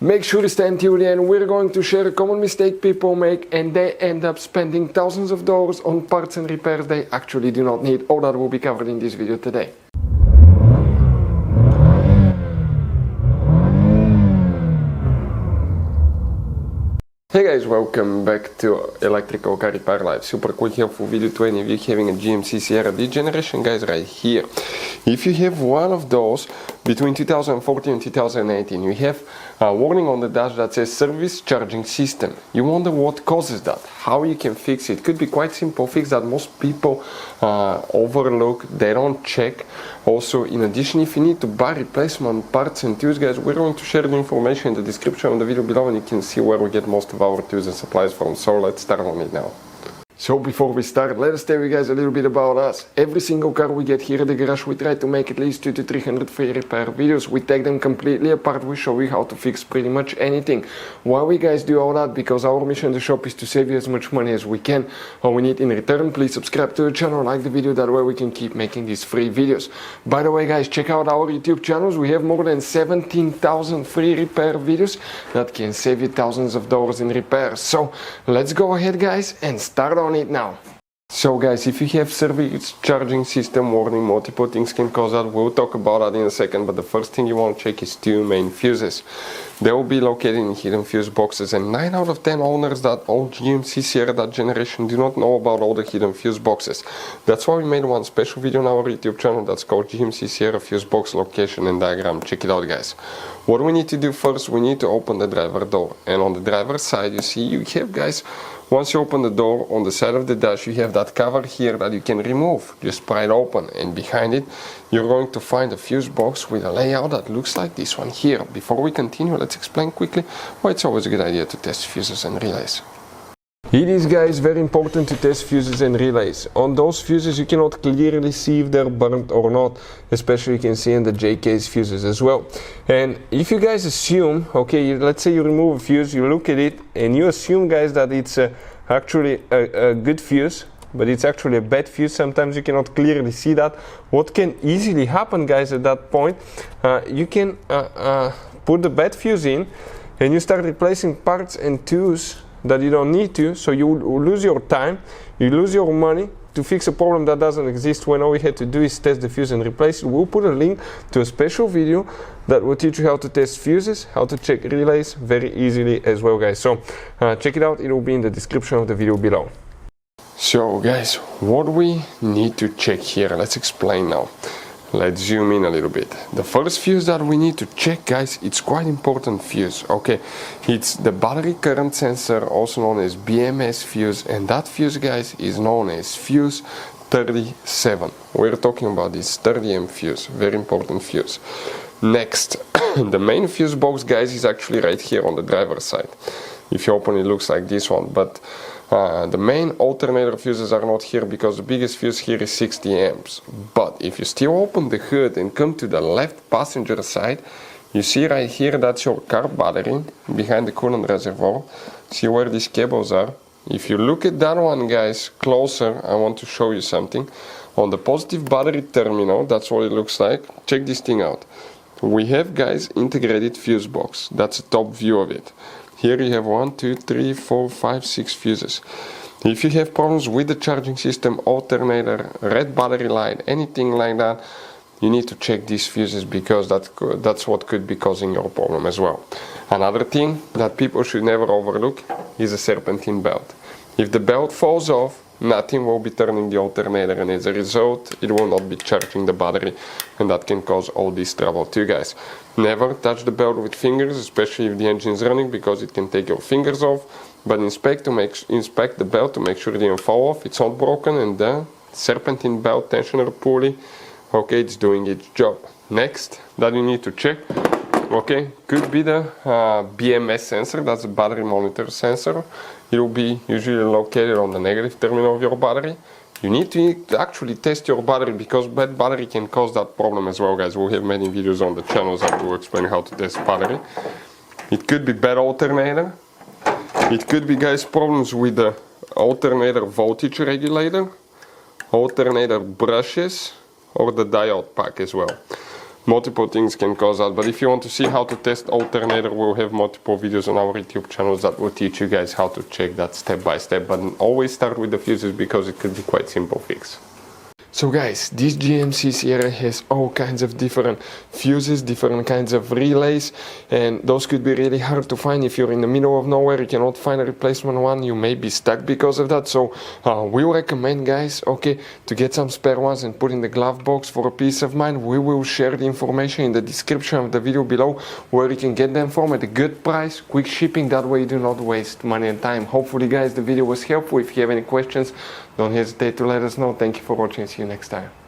Make sure to stay until the end. We're going to share a common mistake people make and they end up spending thousands of dollars on parts and repairs they actually do not need. All that will be covered in this video today. Hey guys, welcome back to Electrical Car Repair Live. Super quick helpful video to any of you having a GMC SIERRA this generation, guys, right here. If you have one of those between 2014 and 2018, you have a warning on the dash that says service charging system. You wonder what causes that, how you can fix it. Could be quite simple fix that most people overlook, they don't check. Also, in addition, if you need to buy replacement parts and tools, guys, we're going to share the information in the description of the video below and you can see where we get most of our tools and supplies from. So let's start on it now. So before we start, let us tell you guys a little bit about us. Every single car we get here at the garage, we try to make at least 200 to 300 free repair videos. We take them completely apart, we show you how to fix pretty much anything. Why we guys do all that? Because our mission in the shop is to save you as much money as we can. All we need in return, please subscribe to the channel, like the video, that way we can keep making these free videos. By the way guys, check out our YouTube channels. We have more than 17,000 free repair videos that can save you thousands of dollars in repairs. So let's go ahead guys and start on it now. So guys, if you have service charging system warning, multiple things can cause that. We'll talk about that in a second, but the first thing you want to check is two main fuses. They will be located in hidden fuse boxes, and 9 out of 10 owners that own GMC SIERRA that generation do not know about all the hidden fuse boxes. That's why we made one special video on our YouTube channel that's called GMC SIERRA Fuse Box Location and Diagram. Check it out guys. What we need to do first, we need to open the driver door, and on the driver's side you see you have guys, once you open the door, on the side of the dash you have that cover here that you can remove. Just pry it open, and behind it you're going to find a fuse box with a layout that looks like this one here. Before we continue, let's explain quickly why it's always a good idea to test fuses and relays. It is guys very important to test fuses and relays. On those fuses you cannot clearly see if they're burnt or not, especially you can see in the J-case fuses as well. And if you guys assume, okay, let's say you remove a fuse, you look at it and you assume guys that it's actually a good fuse, but it's actually a bad fuse, sometimes you cannot clearly see that. What can easily happen guys at that point, you can put the bad fuse in and you start replacing parts and tools that you don't need to, so you lose your time, you lose your money to fix a problem that doesn't exist, when all we had to do is test the fuse and replace it. We'll put a link to a special video that will teach you how to test fuses, how to check relays very easily as well guys. So check it out, it will be in the description of the video below. So guys, what we need to check here, let's explain now. Let's zoom in a little bit. The first fuse that we need to check guys, it's quite important fuse, okay? It's the battery current sensor, also known as BMS fuse, and that fuse guys is known as fuse 37. We're talking about this 30M fuse, very important fuse. Next, the main fuse box guys is actually right here on the driver's side. If you open it, looks like this one, but the main alternator fuses are not here because the biggest fuse here is 60 amps. But if you still open the hood and come to the left passenger side, you see right here that's your car battery behind the coolant reservoir. See where these cables are? If you look at that one guys closer, I want to show you something. On the positive battery terminal, that's what it looks like. Check this thing out. We have guys integrated fuse box. That's a top view of it. Here you have 1, 2, 3, 4, 5, 6 fuses. If you have problems with the charging system, alternator, red battery light, anything like that, you need to check these fuses because that's what could be causing your problem as well. Another thing that people should never overlook is a serpentine belt. If the belt falls off, nothing will be turning the alternator, and as a result it will not be charging the battery, and that can cause all this trouble too guys. Never touch the belt with fingers, especially if the engine is running, because it can take your fingers off. But inspect the belt to make sure it didn't fall off, it's not broken, and the serpentine belt tensioner pulley, okay, it's doing its job. Next that you need to check, okay, could be the BMS sensor, that's a battery monitor sensor. It will be usually located on the negative terminal of your battery. You need to actually test your battery because bad battery can cause that problem as well guys. We'll have many videos on the channels that will explain how to test battery. It could be bad alternator. It could be guys problems with the alternator voltage regulator, alternator brushes, or the diode pack as well. multiple things can cause that. But if you want to see how to test alternator, we'll have multiple videos on our YouTube channels that will teach you guys how to check that step by step. But always start with the fuses because it could be quite simple fix. So guys, this GMC SIERRA has all kinds of different fuses, different kinds of relays, and those could be really hard to find. If you're in the middle of nowhere, you cannot find a replacement one, you may be stuck because of that. So we recommend, guys, okay, to get some spare ones and put in the glove box for a peace of mind. We will share the information in the description of the video below where you can get them from at a good price, quick shipping, that way you do not waste money and time. Hopefully guys the video was helpful. If you have any questions, don't hesitate to let us know. Thank you for watching. See you next time.